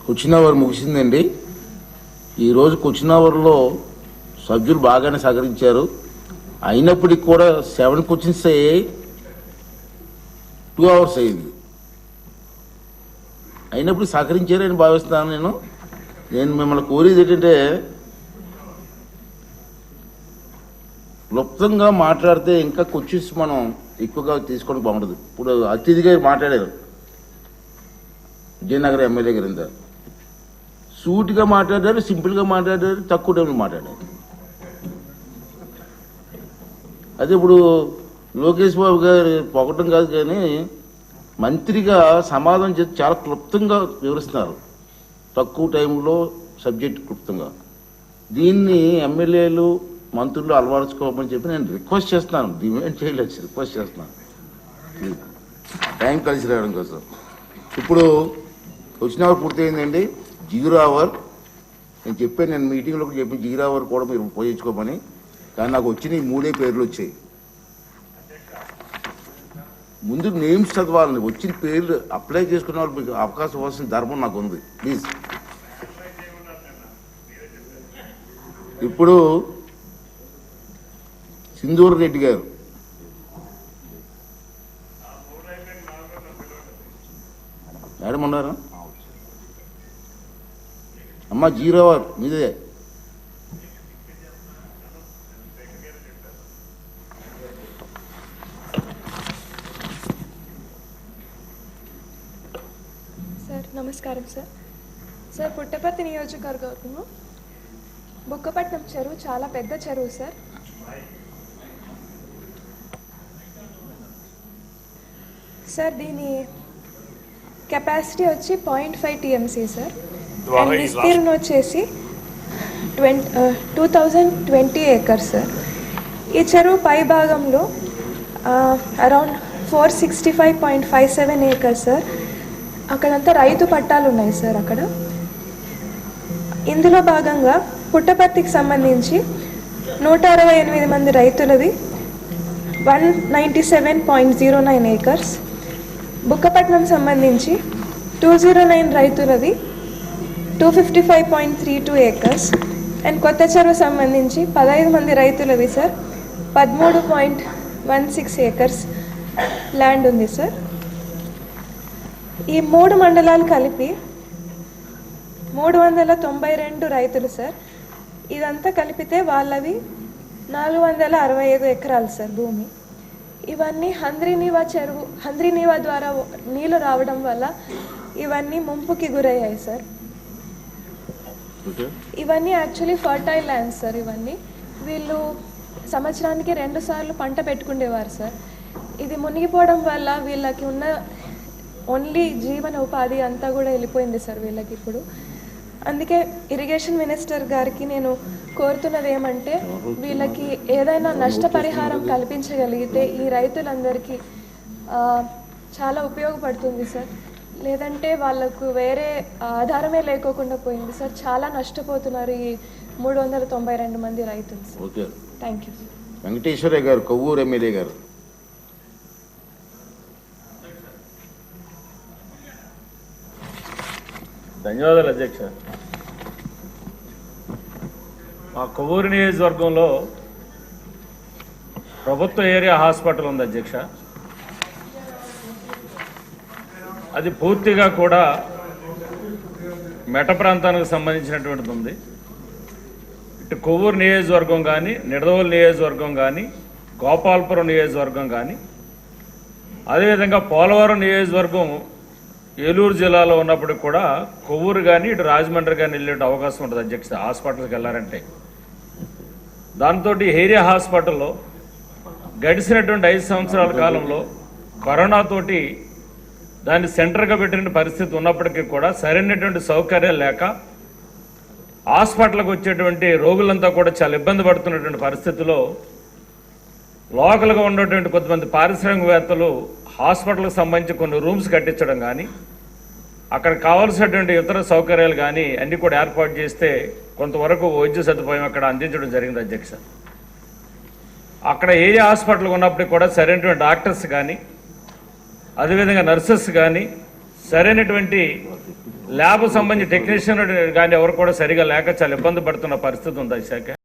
Question hour ముగిసిందండి. ఈరోజు question అవర్లో సభ్యులు బాగానే సహకరించారు. అయినప్పటికీ కూడా 7 క్వశ్చన్స్ అయ్యాయి, 2 hours అయింది. అయినప్పుడు సహకరించారని భావిస్తున్నాను. నేను మిమ్మల్ని కోరేది ఏంటంటే, క్లుప్తంగా మాట్లాడితే ఇంకా క్వశ్చన్స్ మనం ఎక్కువగా తీసుకోవడం బాగుంటుంది. ఇప్పుడు అతిథిగా మాట్లాడారు విజయనగరం ఎమ్మెల్యే గారు, ఇంత సూటిగా మాట్లాడారు, సింపుల్గా మాట్లాడారు, తక్కువ టైంలో మాట్లాడారు. అదే ఇప్పుడు లోకేష్ బాబు గారు పొగటం కాదు, కానీ మంత్రిగా సమాధానం చేసి చాలా క్లుప్తంగా వివరిస్తున్నారు, తక్కువ టైంలో సబ్జెక్ట్ క్లుప్తంగా. దీన్ని ఎమ్మెల్యేలు మంత్రులు అలవాడుకోమని చెప్పి నేను రిక్వెస్ట్ చేస్తున్నాను. డిమాండ్ చేయలేదు, రిక్వెస్ట్ చేస్తున్నాను టైం కలిసి రావడం కోసం. ఇప్పుడు వచ్చిన అవర్ పూర్తయిందండి, 0 hour. నేను చెప్పాను, నేను మీటింగ్లో కూడా చెప్పి 0 hour కూడా మీరు ఉపయోగించుకోమని. కానీ నాకు వచ్చిన 3 పేర్లు వచ్చాయి. ముందు నేమ్స్ చదవాలని, వచ్చిన పేర్లు అప్లై చేసుకున్న వాళ్ళు మీకు అవకాశం ఇవ్వాల్సిన ధర్మం నాకు ఉంది. ప్లీజ్. ఇప్పుడు సింధూర్ రెడ్డి గారు, మేడం ఉన్నారా అమ్మ? 0 hour మీదే. సార్ నమస్కారం సార్. సార్ పుట్టపర్తి నియోజకవర్గంలో బుక్కపట్నం చెరువు చాలా పెద్ద చెరువు సార్. సార్ దీని కెపాసిటీ వచ్చి 0.5 TMC సార్. అండ్ విస్తీర్ణం వచ్చేసి 2020 acres సార్. ఈ చెరువు పై భాగంలో అరౌండ్ 465.57 acres సార్. అక్కడంతా రైతు పట్టాలు ఉన్నాయి సార్. అక్కడ ఇందులో భాగంగా పుట్టపర్తికి సంబంధించి 168 మంది రైతులది 197.09 acres. బుక్కపట్నం సంబంధించి 209 రైతులది 255.32 acres. అండ్ కొత్త చెరువు సంబంధించి 15 మంది రైతులది సార్ 13.16 acres ల్యాండ్ ఉంది సార్. ఈ 3 మండలాలు కలిపి 392 రైతులు సార్. ఇదంతా కలిపితే వాళ్ళవి 465 ఎకరాలు సార్ భూమి. ఇవన్నీ హంద్రీనీవా ద్వారా నీళ్లు రావడం వల్ల ఇవన్నీ ముంపుకి గురయ్యాయి సార్. ఇవన్నీ యాక్చువల్లీ ఫర్టైల్ ల్యాండ్స్ సార్. ఇవన్నీ వీళ్ళు సంవత్సరానికి 2 సార్లు పంట పెట్టుకునేవారు సార్. ఇది మునిగిపోవడం వల్ల వీళ్ళకి ఉన్న ఓన్లీ జీవన ఉపాధి అంతా కూడా వెళ్ళిపోయింది సార్ వీళ్ళకి ఇప్పుడు. అందుకే ఇరిగేషన్ మినిస్టర్ గారికి నేను కోరుతున్నది ఏమంటే, వీళ్ళకి ఏదైనా నష్టపరిహారం కల్పించగలిగితే ఈ రైతులందరికీ చాలా ఉపయోగపడుతుంది సార్. లేదంటే వాళ్ళకు వేరే ఆధారమే లేకోకుండా పోయింది సార్. చాలా నష్టపోతున్నారు ఈ 392 మంది రైతులు సార్. Thank you. వెంకటేశ్వరయ్య గారు, కొవ్వూరు ఎమ్మెల్యే గారు. ధన్యవాదాలు అధ్యక్ష. మా కొవ్వూరు నియోజకవర్గంలో ప్రభుత్వ ఏరియా హాస్పిటల్ ఉంది అధ్యక్ష. అది పూర్తిగా కూడా మెట ప్రాంతానికి సంబంధించినటువంటిది ఉంది. ఇటు కొవ్వూరు నియోజకవర్గం కానీ, నిడదవోలు నియోజకవర్గం కానీ, గోపాలపురం నియోజకవర్గం కానీ, అదేవిధంగా పోలవరం నియోజకవర్గం ఏలూరు జిల్లాలో ఉన్నప్పటికి కూడా కొవ్వూరు కానీ ఇటు రాజమండ్రి కానీ వెళ్ళే అవకాశం ఉంటుంది అధ్యక్ష హాస్పిటల్కి వెళ్ళారంటే. దాంతో ఏరియా హాస్పిటల్లో గడిచినటువంటి 5 సంవత్సరాల కాలంలో కరోనాతోటి దాన్ని సెంటర్గా పెట్టిన పరిస్థితి ఉన్నప్పటికీ కూడా సరైనటువంటి సౌకర్యాలు లేక హాస్పిటల్కి వచ్చేటువంటి రోగులంతా కూడా చాలా ఇబ్బంది పడుతున్నటువంటి పరిస్థితిలో లోకల్గా ఉన్నటువంటి కొంతమంది పారిశ్రామికవేత్తలు హాస్పిటల్కి సంబంధించి కొన్ని రూమ్స్ కట్టించడం కానీ, అక్కడ కావాల్సినటువంటి ఇతర సౌకర్యాలు కానీ అన్నీ కూడా ఏర్పాటు చేస్తే కొంతవరకు వైద్య సదుపాయం అక్కడ అందించడం జరిగింది అధ్యక్ష. అక్కడ ఏరియా హాస్పిటల్ ఉన్నప్పటికీ కూడా సరైనటువంటి డాక్టర్స్ కానీ, అదేవిధంగా నర్సెస్ కానీ, సరైనటువంటి ల్యాబ్ సంబంధించి టెక్నీషియన్ కానీ ఎవరు కూడా సరిగా లేక చాలా ఇబ్బంది పడుతున్న పరిస్థితి ఉంది ఆ శాఖ.